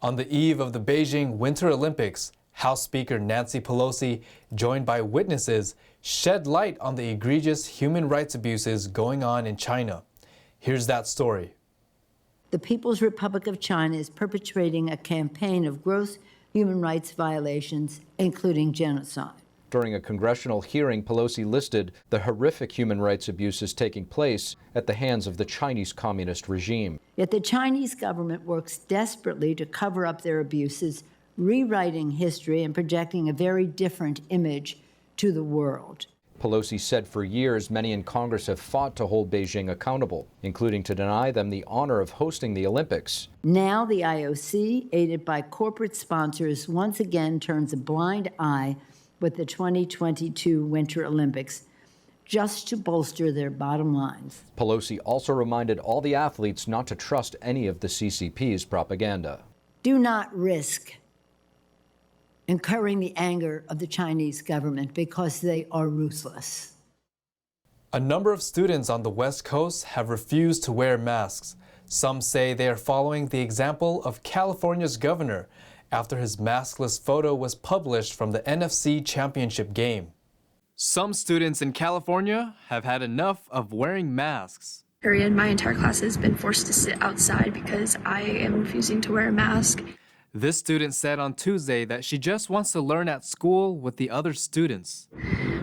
On the eve of the Beijing Winter Olympics, House Speaker Nancy Pelosi, joined by witnesses, shed light on the egregious human rights abuses going on in China. Here's that story. The People's Republic of China is perpetrating a campaign of gross human rights violations, including genocide. During a congressional hearing, Pelosi listed the horrific human rights abuses taking place at the hands of the Chinese communist regime. Yet the Chinese government works desperately to cover up their abuses, rewriting history and projecting a very different image to the world. Pelosi said for years many in Congress have fought to hold Beijing accountable, including to deny them the honor of hosting the Olympics. Now the IOC, aided by corporate sponsors, once again turns a blind eye with the 2022 Winter Olympics, just to bolster their bottom lines. Pelosi also reminded all the athletes not to trust any of the CCP's propaganda. Do not risk incurring the anger of the Chinese government because they are ruthless. A number of students on the West Coast have refused to wear masks. Some say they are following the example of California's governor after his maskless photo was published from the NFC championship game. Some students in California have had enough of wearing masks. My entire class has been forced to sit outside because I am refusing to wear a mask. This student said on Tuesday that she just wants to learn at school with the other students.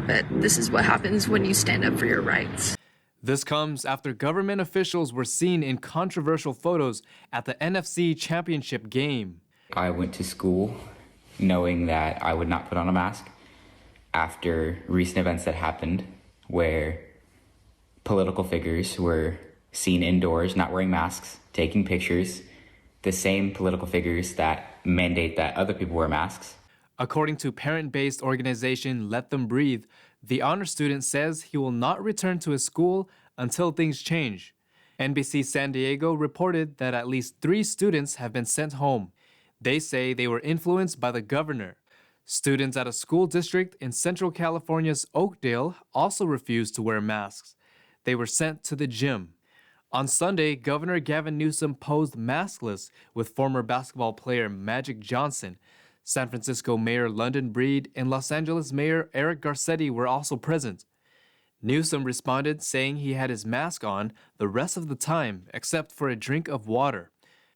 But this is what happens when you stand up for your rights. This comes after government officials were seen in controversial photos at the NFC championship game. I went to school knowing that I would not put on a mask after recent events that happened where political figures were seen indoors not wearing masks, taking pictures, the same political figures that mandate that other people wear masks. According to parent-based organization Let Them Breathe, the honor student says he will not return to his school until things change. NBC San Diego reported that at least 3 students have been sent home. They say they were influenced by the governor. Students at a school district in Central California's Oakdale also refused to wear masks. They were sent to the gym. On Sunday, Governor Gavin Newsom posed maskless with former basketball player Magic Johnson. San Francisco Mayor London Breed and Los Angeles Mayor Eric Garcetti were also present. Newsom responded saying he had his mask on the rest of the time except for a drink of water.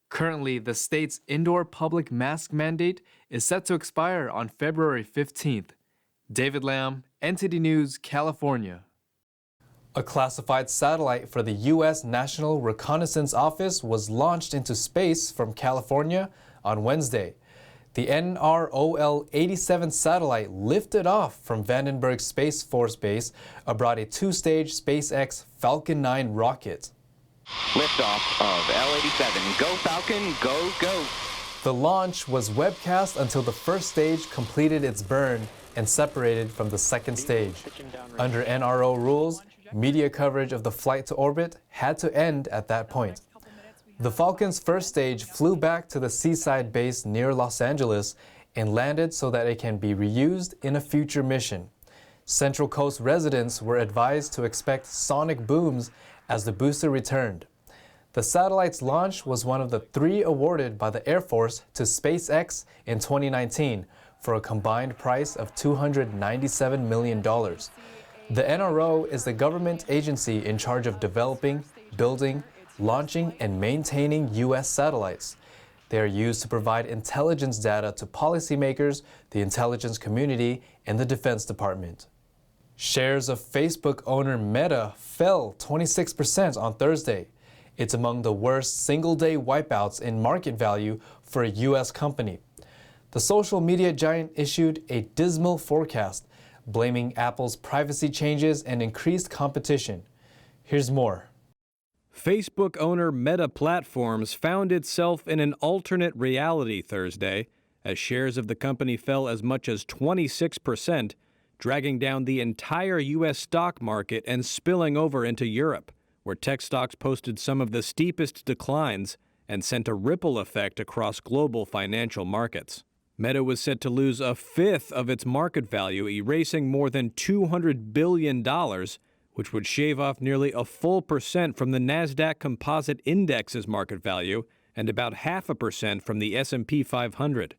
Currently, the state's indoor public mask mandate is set to expire on February 15th. David Lamb, NTD News, California. A classified satellite for the U.S. National Reconnaissance Office was launched into space from California on Wednesday. The NROL-87 satellite lifted off from Vandenberg Space Force Base aboard a 2-stage SpaceX Falcon 9 rocket. Liftoff of L-87. Go Falcon, go, go. The launch was webcast until the first stage completed its burn and separated from the second stage. Under NRO rules, media coverage of the flight to orbit had to end at that point. The Falcon's first stage flew back to the seaside base near Los Angeles and landed so that it can be reused in a future mission. Central Coast residents were advised to expect sonic booms as the booster returned. The satellite's launch was one of the 3 awarded by the Air Force to SpaceX in 2019 for a combined price of $297 million. The NRO is the government agency in charge of developing, building, launching, and maintaining U.S. satellites. They are used to provide intelligence data to policymakers, the intelligence community, and the Defense Department. Shares of Facebook owner Meta fell 26% on Thursday. It's among the worst single-day wipeouts in market value for a U.S. company. The social media giant issued a dismal forecast, blaming Apple's privacy changes and increased competition. Here's more. Facebook owner Meta Platforms found itself in an alternate reality Thursday as shares of the company fell as much as 26%, dragging down the entire U.S. stock market and spilling over into Europe, where tech stocks posted some of the steepest declines and sent a ripple effect across global financial markets. Meta was set to lose a fifth of its market value, erasing more than $200 billion, which would shave off nearly a full percent from the NASDAQ Composite Index's market value and about 0.5% from the S&P 500.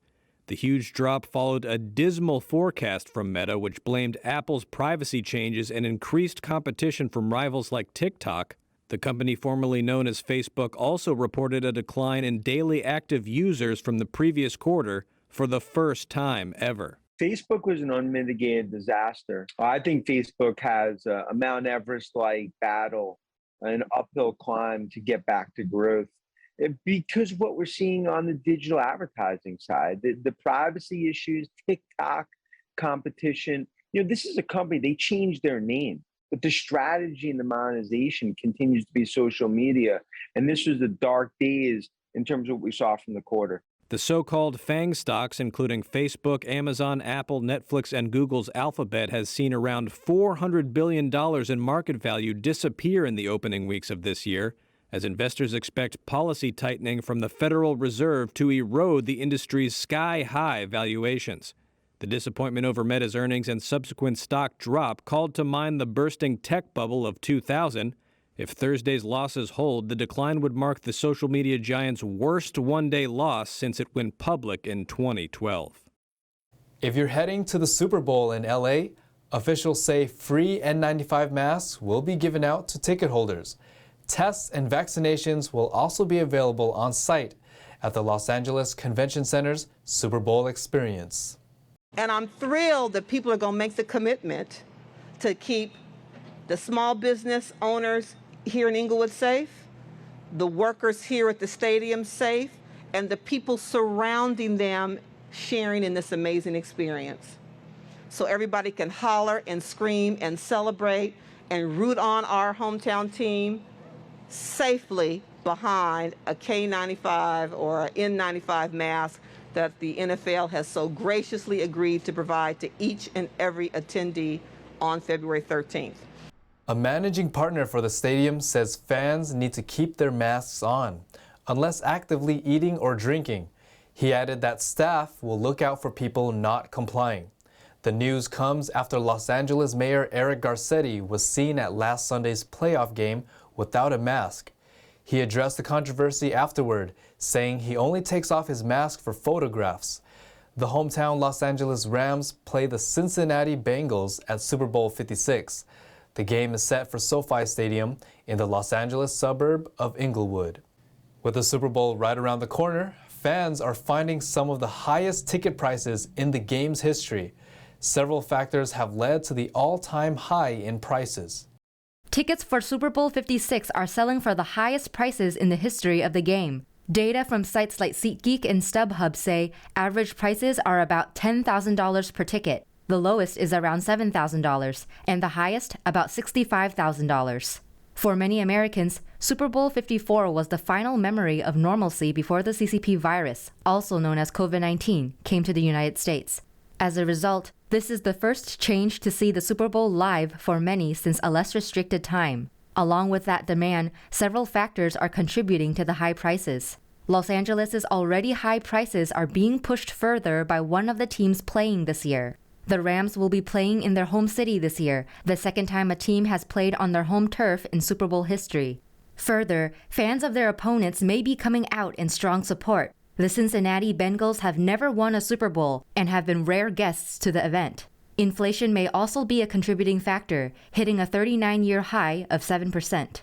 The huge drop followed a dismal forecast from Meta, which blamed Apple's privacy changes and increased competition from rivals like TikTok. The company formerly known as Facebook also reported a decline in daily active users from the previous quarter for the first time ever. Facebook was an unmitigated disaster. I think Facebook has a Mount Everest-like battle, an uphill climb to get back to growth. Because what we're seeing on the digital advertising side, the privacy issues, TikTok competition, this is a company, they changed their name, but the strategy and the monetization continues to be social media. And this was the dark days in terms of what we saw from the quarter. The so-called FANG stocks, including Facebook, Amazon, Apple, Netflix, and Google's Alphabet, has seen around $400 billion in market value disappear in the opening weeks of this year, as investors expect policy tightening from the Federal Reserve to erode the industry's sky-high valuations. The disappointment over Meta's earnings and subsequent stock drop called to mind the bursting tech bubble of 2000. If Thursday's losses hold, the decline would mark the social media giant's worst one-day loss since it went public in 2012. If you're heading to the Super Bowl in LA, officials say free N95 masks will be given out to ticket holders. Tests and vaccinations will also be available on site at the Los Angeles Convention Center's Super Bowl experience. And I'm thrilled that people are going to make the commitment to keep the small business owners here in Inglewood safe, the workers here at the stadium safe, and the people surrounding them sharing in this amazing experience. So everybody can holler and scream and celebrate and root on our hometown team safely behind a K95 or an N95 mask that the NFL has so graciously agreed to provide to each and every attendee on February 13th. A managing partner for the stadium says fans need to keep their masks on, unless actively eating or drinking. He added that staff will look out for people not complying. The news comes after Los Angeles Mayor Eric Garcetti was seen at last Sunday's playoff game without a mask. He addressed the controversy afterward, saying he only takes off his mask for photographs. The hometown Los Angeles Rams play the Cincinnati Bengals at Super Bowl 56. The game is set for SoFi Stadium in the Los Angeles suburb of Inglewood. With the Super Bowl right around the corner, fans are finding some of the highest ticket prices in the game's history. Several factors have led to the all-time high in prices. Tickets for Super Bowl 56 are selling for the highest prices in the history of the game. Data from sites like SeatGeek and StubHub say average prices are about $10,000 per ticket. The lowest is around $7,000, and the highest about $65,000. For many Americans, Super Bowl 54 was the final memory of normalcy before the CCP virus, also known as COVID-19, came to the United States. As a result, this is the first change to see the Super Bowl live for many since a less restricted time. Along with that demand, several factors are contributing to the high prices. Los Angeles' already high prices are being pushed further by one of the teams playing this year. The Rams will be playing in their home city this year, the second time a team has played on their home turf in Super Bowl history. Further, fans of their opponents may be coming out in strong support. The Cincinnati Bengals have never won a Super Bowl and have been rare guests to the event. Inflation may also be a contributing factor, hitting a 39-year high of 7%.